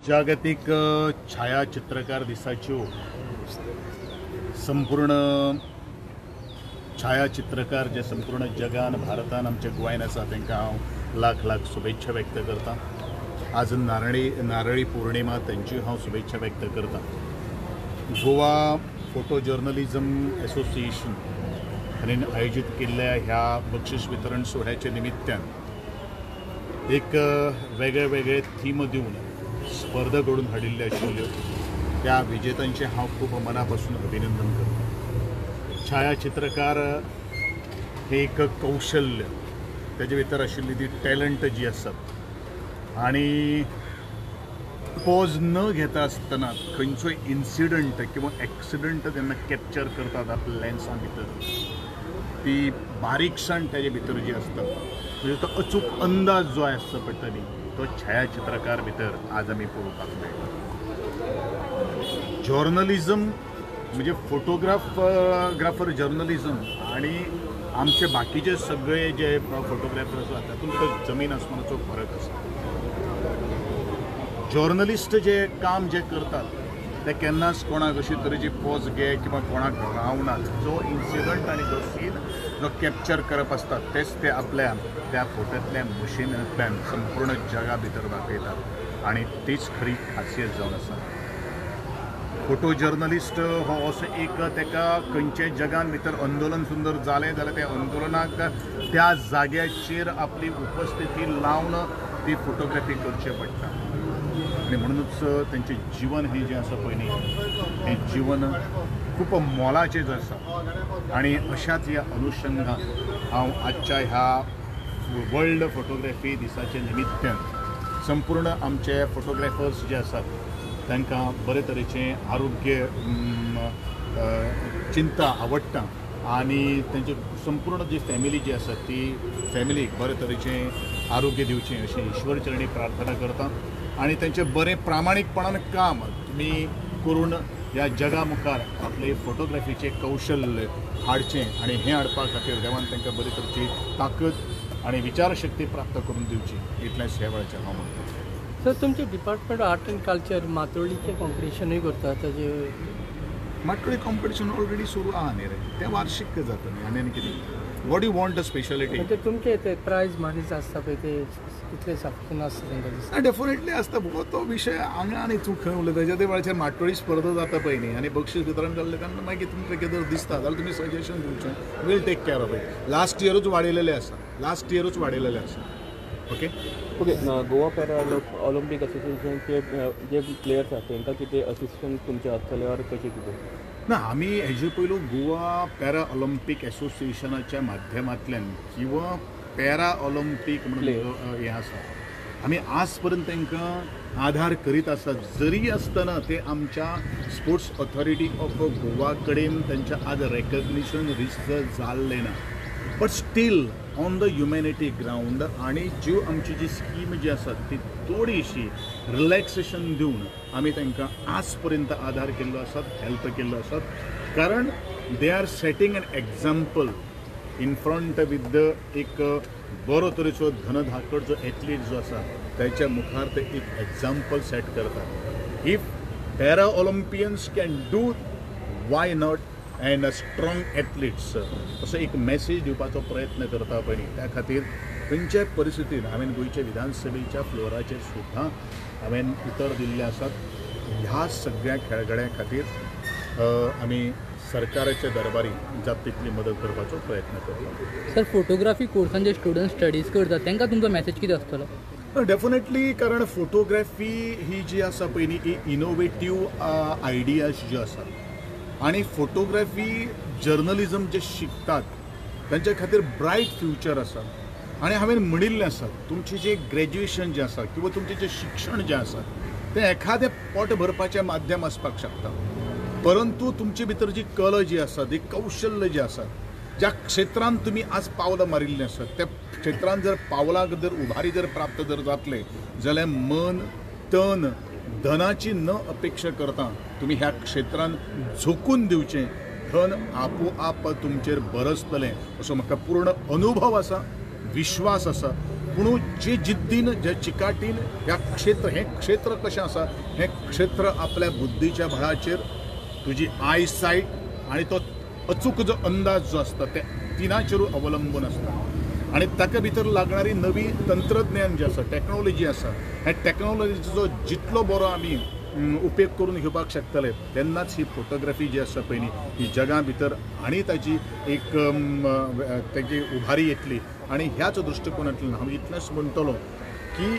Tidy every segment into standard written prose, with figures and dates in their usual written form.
जागतिक छायाचित्रकार दिसाच्यो संपूर्ण छायाचित्रकार जे संपूर्ण जगान भारतान आमच्या गोंयान आसा तांकां हांव लाख लाख शुभेच्छा व्यक्त करता। आज नारळी पौर्णिमा तांची हांव शुभेच्छा व्यक्त करता। गोवा फोटो जर्नलिझम असोसिएशन हांणी आयोजीत केल्ल्या ह्या बक्षीस वितरण सोहळ्याच्या निमित्तान एक वेगळे थीम दिवन स्पर्धा घडून हाडिल्ल्यो आशिल्ल्यो त्या विजेत्यांचे हांव खूब मनापासून अभिनंदन करता। छायाचित्रकार हे एक कौशल्य त्याचे भितर आशिल्ली ती टॅलंट जी आसत आणि पॉज न घेता आसतना खंयचोय इन्सिडंट किंवा एक्सिडंट जेन्ना कॅप्चर करतात आपल्या लेन्सा भितर ती बारीकसाण त्याचे भितर जी आसता म्हणजे तो अचूक अंदाज जो आसता पडटली तो छायाचित्रकार भितर आज आमी पळोवपाक मेळटा। जर्नलिझम म्हणजे फोटोग्राफर जर्नलिझम आणि आमचे बाकीचे सगळे जे फोटोग्राफर आसा तातूंत तो जमीन आसमानाचो फरक आसा। जर्नलिस्ट जे काम जे करतात ते केन्नाच कोणाक अशी तरेची पॉज घे किंवा कोणाक रावनात। जो इन्सिडंट आनी जो सीन जो कॅप्चर करप आसता तेच ते आपल्या त्या फोटोंतल्या मशिनांतल्यान संपूर्ण जगा भितर दाखयतात आणि तीच खरी खासियत जावन आसा। फोटो जर्नलिस्ट हो असो एक तेका खंयचे जगान भितर आंदोलन सुंदर जालें जाल्यार त्या आंदोलनाक त्या जाग्याचेर आपली उपस्थिती लावन ती फोटोग्राफी करचें पडटा आणि म्हणूनच त्यांचे जीवन हे जे आसा पळय न्ही हें जीवन खूप मोलाचें आसा आणि अशाच ह्या अनुषंगान हांव आजच्या ह्या वर्ल्ड फोटोग्राफी दिसाच्या निमित्तान संपूर्ण आमचे फोटोग्राफर्स जे आसात तांकां बरे तरेचें आरोग्य चिंता आवडटा आणि त्यांची संपूर्ण जी फॅमिली जी आसा ती फॅमिलीक बरे तरेचें आरोग्य दिवचें अशें ईश्वर चरणी प्रार्थना करता आणि त्यांचे बरे प्रामाणिकपणान काम तुमी करून ह्या जगा मुखार आपले फोटोग्राफीचे कौशल्य हाडचें आणि हें हाडपा खातीर देवान तांकां बरे तरेची ताकद आणि विचारशक्ती प्राप्त करून दिवची इतलेंच ह्या वेळाचेर हांव म्हणटा। सर तुमचे डिपार्टमेंट आर्ट एंड कल्चर मातोळीचे कॉम्पिटिशनूय करता ताजे मातोळी कॉम्पिटिशन ऑलरेडी सुरू आहा न्ही रे तें वार्षिक जाता न्ही आनी कितें what you want the speciality म्हणजे तुमचे ते प्रायज मानीज आसता पळय ते कितले साप्तून आसता तांकां दिसता डेफिनेटली आसता गो तो विशय हांगा आनी तूं खंय उलयता तेज्या ते वेळाचेर मातोळी स्पर्धा जाता पळय न्ही आनी बक्षीस वितरण जाल्ले तेन्ना मागीर तुमकां कितें दिसता जाल्यार तुमी सजेशन दिवचें will take care of it. Last इयरूच वाडयलेले आसा ओके गोवा पॅरा ऑलिंपिक असोसिएशनचे जे प्लेयर्स आसात तांकां कितें असिस्टंट तुमचे आसतले ऑर कशें कितें ना आमी हेजे पयलू गोवा पॅरा ऑलिंपिक असोसिएशनाच्या माध्यमांतल्यान किंवा पॅरा ऑलिंपिक म्हणून हें आसा आमी आज पर्यंत तांकां आधार करीत आसात जरी आसतना ते आमच्या स्पोर्ट्स ऑथॉरिटी ऑफ गोवा कडेन तांच्या आज रेकग्निशन रिस्क जाल्लें ना but still on the humanity ground आणि ज्यो आमची जी स्कीम जी आसा ती थोडीशी रिलॅक्सेशन दिवन आमी तांकां आज पर्यंत आधार केल्लो आसात हेल्प केल्लो आसात कारण they are setting an example in front with the एक बरो तरेचो धनधाकट जो एथलीट जो आसा त्याच्या मुखार ते एक एग्जाम्पल सेट करतात। If para olympians can do why not and strong athletes असो एक मेसेज दिवपाचो प्रयत्न करता पळय त्या खातीर खंयच्याय परिस्थितीन हांवें गोंयच्या विधानसभेच्या फ्लोराचेर सुद्दां हांवें उतर दिल्ले आसात। ह्या सगळ्या खेळगड्यां खातीर आमी सरकाराच्या दरबारी जाता तितली मदत करपाचो प्रयत्न करता। सर फोटोग्राफी कोर्सान जे स्टुडंट स्टडीज करतात तांकां तुमचो मेसेज कितें आसतलो डेफिनेटली कारण फोटोग्राफी ही जी आसा पळय न्ही ही इनोवेटीव आयडियाज ज्यो आसात आणि फोटोग्राफी जर्नलिझम जे शिकतात त्यांच्या खातीर ब्रायट फ्युचर आसा आणि हांवें म्हणिल्लें आसा तुमचें जें ग्रॅज्युएशन जें आसा किंवा तुमचें जें शिक्षण जें आसा तें एखादें पोट भरपाचें माध्यम आसपाक शकता परंतु तुमचे भितर जी कला जी आसा ती कौशल्य जें आसा ज्या क्षेत्रांत तुमी आज पावलां मारिल्लीं आसात त्या क्षेत्रांत जर पावलाक जर उभारी जर प्राप्त जर जातले जाल्यार मन तन धनाची न अपेक्षा करता तुम्ही ह्या क्षेत्रांत झोकून दिवचें धन आपोआप तुमचेर बरसतलें असो म्हाका पूर्ण अनुभव आसा विश्वास आसा पूण जे जिद्दीन जे चिकाटीन ह्या हे क्षेत्र कशें आसा हें क्षेत्र आपल्या बुद्धीच्या बळाचेर तुजी आयसायट आनी तो अचूक जो अंदाज जो आसता त्या तिनाचेरूच अवलंबून आसता आनी ताका भितर लागणारी नवी तंत्रज्ञान जें आसा टॅक्नोलॉजी आसा हे टॅक्नोलॉजीचो जितलो बरो आमी उपेग करून घेवपाक शकतले तेन्नाच ही फोटोग्राफी जी आसा पळय न्ही ही जगा भितर आनी ताची एक तेजी उभारी येतली आनी ह्याच दृश्टिकोनांतल्यान हांव इतलेंच म्हणटलो की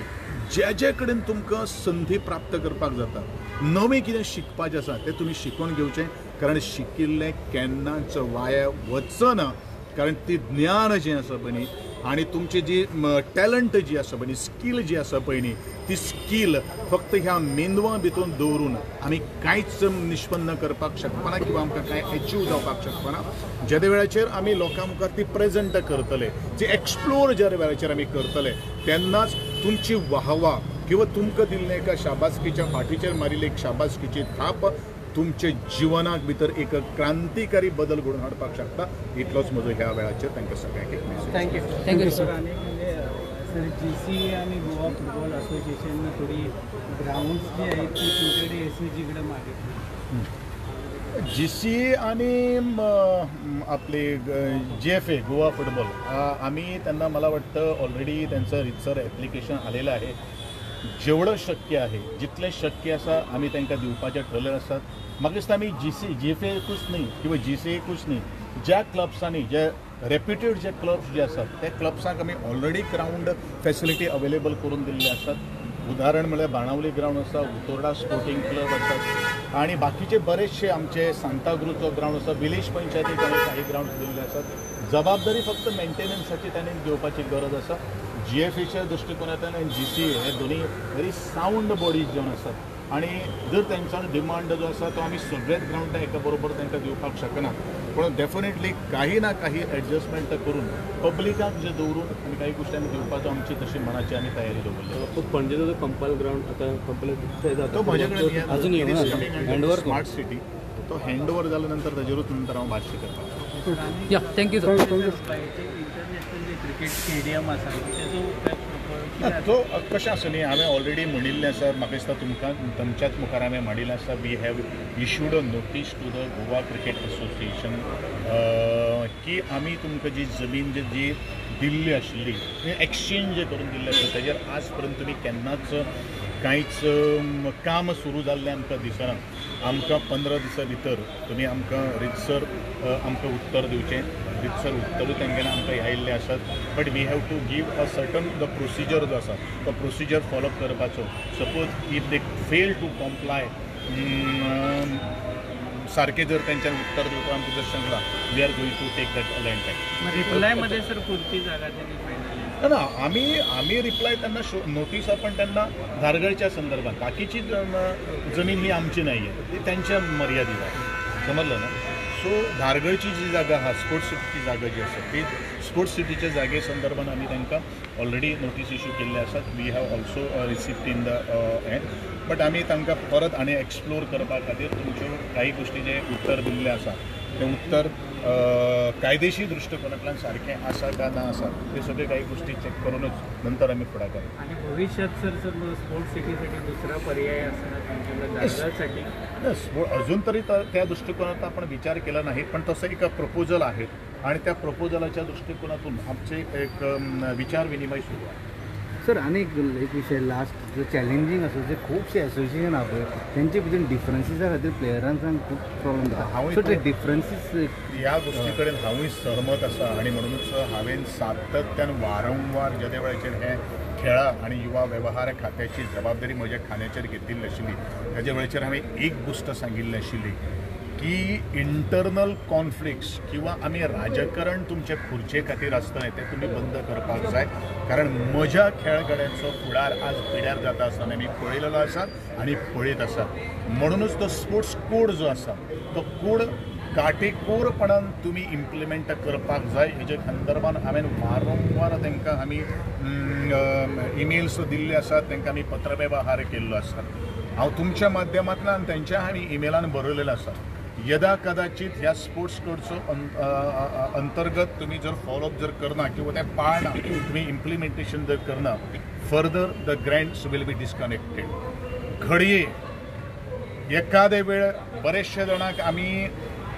जे कडेन तुमकां संधी प्राप्त करपाक जाता नवें कितें शिकपाचें आसा तें तुमी शिकून घेवचें कारण शिकिल्लें केन्नाच वाया वचना कारण ती ज्ञान जें आसा पळय न्ही आनी तुमची जी टॅलंट जी आसा पळय न्ही स्कील जी आसा पळय न्ही ती स्कील फक्त ह्या मेंदवा भितून दवरून आमी कांयच निष्पन्न करपाक शकपाना किंवा आमकां कांय एचीव जावपाक शकपाना ज्या वेळाचेर आमी लोकां मुखार ती प्रेझेंट करतले जे एक्सप्लोर ज्या वेळाचेर आमी करतले तेन्नाच तुमची वाहवा किंवा तुमकां दिल्लें एका शाबासकीच्या फाटीचेर मारिल्ली एक शाबासकीची थाप तुमच्या जिवनाक भितर एक क्रांतिकारी बदल घडोवन हाडपाक शकता इतलोच म्हजो ह्या वेळाचेर तांकां सगळ्यांक एक मेसेज थँक्यू सर आनी म्हणजे सर GCA आणि गोवा फुटबॉल असोसिएशन थोडी ग्राउंड्स जी आहेत ती तुमच्याकडे SAG कडे मागितली GCA आणि आपले GFA गोवा फुटबॉल आम्ही त्यांना मला वाटतं ऑलरेडी त्यांचं रितसर ॲप्लिकेशन आलेलं आहे जेवढं शक्य आहे जितलें शक्य आसा आमी तांकां दिवपाचें ठरलें आसात म्हाका दिसता आमी GFAकूच न्ही किंवा GCAकूच न्ही ज्या क्लब्सांनी जे रेप्युटेड जे क्लब्स जे आसात त्या क्लब्सांक आमी ऑलरेडी ग्राउंड फॅसिलिटी अवेलेबल करून दिल्ले आसात उदाहरण म्हळ्यार बाणावली ग्राउंड आसा उतोर्डा स्पोर्टिंग क्लब आसात आनी बाकीचे बरेचशे आमचे सांताक्रूजचो ग्राउंड आसा विलेज पंचायतीक काही ग्राउंड दिल्ले आसात जबाबदारी फक्त मेंटेनन्साची तांणी घेवपाची गरज आसा GFAच्या दृश्टिकोनांतल्यान आनी GCA हे दोनी व्हेरी सावंड बॉडीज जावन आसात आनी जर तेंचो डिमांड जो आसा तो आमी सगळेच ग्राउंड एका बरोबर तांकां दिवपाक शकना पूण डेफिनेटली काही ना काही एडजस्टमेंट करून पब्लिकाक जे दवरून आमी काही गोश्टी दिवपाचो आमची तशी मनाची आमी तयारी दवरली पणजेचो कंपायल ग्राउंड आतां कंप्लीट तो म्हजे कडेन अजून हँडओवर स्मार्ट सिटी तो हँडओवर जाल्या नंतर ताजेरूच नंतर हांव भाश्य करपाक या थँक्यू सर इंटरनॅशनल जे क्रिकेट स्टेडियम आसा तेजो तो कशें आसा न्ही हांवें ऑलरेडी म्हणिल्लें आसा म्हाका दिसता तुमकां तुमच्याच मुखार हांवें मांडिल्लें आसा we have issued a notice to the Goa cricket association की आमी तुमकां जी जमीन जी दिल्ली आशिल्ली एक्सचेंज जे करून दिल्लें आसा ताजेर आज पर्यंत तुमी केन्नाच कांयच काम सुरू जाल्लें आमकां दिसना आमकां 15 दिसां भितर तुमी आमकां रितसर आमकां उत्तर दिवचें रितसर उत्तरूय तेंगेन आमकां आयिल्लें आसात but we have to give a certain the procedure जो आसा तो प्रोसिजर फॉलो करपाचो suppose if they fail to comply सारकें जर तेंच्यान उत्तर दिवपाक आमकां जर सांगलां we are going to take that land back रिप्लायमध्ये सर कोणती जागा त्यांनी फायनल ना आम्ही रिप्लाय त्यांना नोटीस आपण त्यांना धारगळच्या संदर्भात बाकीची जमीन ही आमची नाही आहे ती त्यांच्या मर्यादित आहे समजलं ना सो धारगळची जी जागा हा स्पोर्ट्स सिटीची जागा जी आसा ती स्पोर्ट्स सिटीच्या जागे संदर्भात आम्ही तांकां ऑलरेडी नोटीस इश्यू केल्ले आसात we have also received in the end but आमी तांकां परत आनी एक्सप्लोर करपा खातीर तुमच्यो काही गोश्टी जे उत्तर दिल्लें आसा तें उत्तर कायदेशीर दृश्टिकोनांतल्यान सारकें आसा काय ना आसा ते सगळे काही गोष्टी चेक करूनच नंतर आम्ही फुडाकार आणि भविष्यात सर स्पोर्ट्स सिटीसाठी दुसरा पर्याय असणार तुमच्याकडे जागासाठी अजून तरी त्या दृष्टिकोनात आपण विचार केला नाही पण तसं एक प्रपोजल आहे आणि त्या प्रपोजलाच्या दृष्टिकोनातून आमचे एक विचार विनिमय सुरू आहे सर आनीक एक विशय लास्ट जो चॅलेंजींग असो जे खुबशे एसोसिएशन आहा पळय तेंचे भितर डिफरन्सिसा खातीर प्लेयरांक खूब प्रॉब्लेम जाता सो ते डिफरन्सीस ह्या गोष्टी कडेन हांवूय सहमत आसा आनी म्हणूनच हांवें सातत्यान वारंवार ज्या वेळाचेर हे खेळा आणि युवा वेवहार खात्याची जबाबदारी म्हज्या खात्याचेर घेतिल्ली आशिल्ली ताजे वेळाचेर हांवें एक गोश्ट सांगिल्ली आशिल्ली की इंटरनल कॉन्फ्लिक्ट्स किंवा आमी राजकारण तुमच्या खुर्चे खातीर आसतलें तें तुमी बंद करपाक जाय कारण म्हज्या खेळगड्यांचो फुडार आज पिड्यार जाता आसतना आमी पळयलेलो आसा आनी पळयत आसा म्हणूनच तो स्पोर्ट्स कोड जो आसा तो कोड काटेकोरपणान तुमी इम्प्लिमेंट करपाक जाय हेजे संदर्भान हांवें वारंवार तांकां आमी इमेल्स दिल्ले आसात तांकां आमी पत्रव्यवहार केल्लो आसा हांव तुमच्या माध्यमांतल्यान तेंच्या हांवें इमेलान बरयलेलें आसा यदा कदाचित ह्या स्पोर्ट्स कोडचं अंतर्गत तुम्ही जर फॉलोअप जर करना किंवा ते पाळना तुम्ही इम्प्लिमेंटेशन जर करना further the grants will be disconnected. घडये एखादे वेळ बरेचशे जाणांक आमी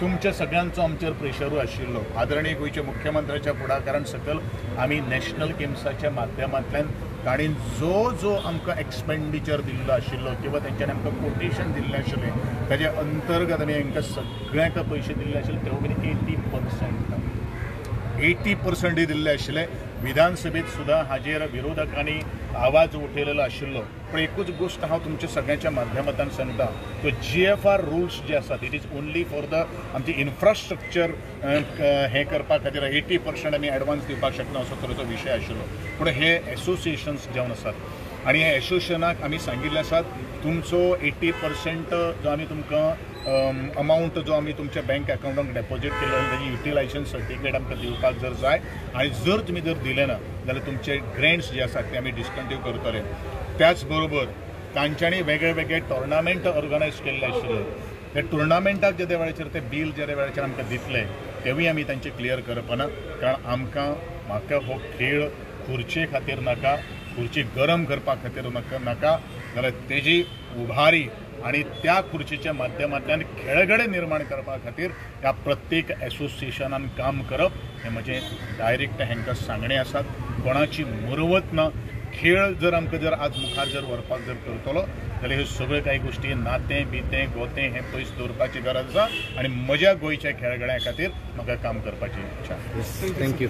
तुमच्या सगळ्यांचो आमचेर प्रेशरूय आशिल्लो. आदरणीय गोंयच्या मुख्यमंत्र्याच्या फुडाकारान सकल आमी नॅशनल गेम्साच्या माध्यमांतल्यान ताणीन जो आमकां एक्सपेंडिचर दिल्लो आशिल्लो किंवा तेंच्यांनी आमकां कोटेशन दिल्लें आशिल्लें ताजे अंतर्गत आमी हांकां सगळ्यांक पयशे दिल्ले आशिल्ले तेवूय बीन 80% दिल्ले आशिल्ले. विधानसभेत सुद्धा हाजेर विरोधकांनी आवाज उठयलेलो आशिल्लो. पण एकूच गोष्ट हांव तुमच्या सगळ्यांच्या माध्यमांतल्यान सांगता, तो GFR रुल्स जे आसात it is only for the आमची इन्फ्रास्ट्रक्चर हें करपा खातीर 80% आमी एडवान्स दिवपाक शकना असो तरेचो विशय आशिल्लो. पूण हे एसोसिएशन्स जावन आसात आनी हे एसोसिएशनाक आमी सांगिल्ले आसात तुमचो 80% जो आमी तुमकां अमाउंट जो आमी तुमच्या बँक अकाउंटाक डेपॉझिट केल्लो ताजी युटिलायझेशन सर्टिफिकेट आमकां दिवपाक जर जाय आनी जर तुमी जर दिले ना जाल्यार तुमचे ग्रँड्स जे आसात ते आमी डिस्कंटिन्यू करतले. त्याच बरोबर तांच्यांनी वेगळे वेगळे टोर्नामेंट ऑर्गनायज केल्ले आशिल्ले. त्या टुर्नामेंटाक जे वेळाचेर ते बील जे वेळाचेर आमकां दितले तेवूय आमी तांचे क्लियर करपाना. कारण म्हाका हो खेळ खुर्चे खातीर नाका, खुर्ची गरम करपा खातीर नाका जाल्यार तेजी उभारी आणि त्या खुर्चीच्या माध्यमांतल्यान खेळगडे निर्माण करपा खातीर ह्या प्रत्येक एसोसिएशनान काम करप हें म्हजें डायरेक्ट हांकां सांगणें आसात. कोणाची मरवत ना. खेळ जर आमकां जर आज मुखार जर व्हरपाक जर करतलो जाल्यार ह्यो सगळ्यो कांय गोश्टी नातें बितें गोतें हें पयस दवरपाची गरज आसा आनी म्हज्या गोंयच्या खेळगड्यां खातीर म्हाका काम करपाची इच्छा. थँक्यू.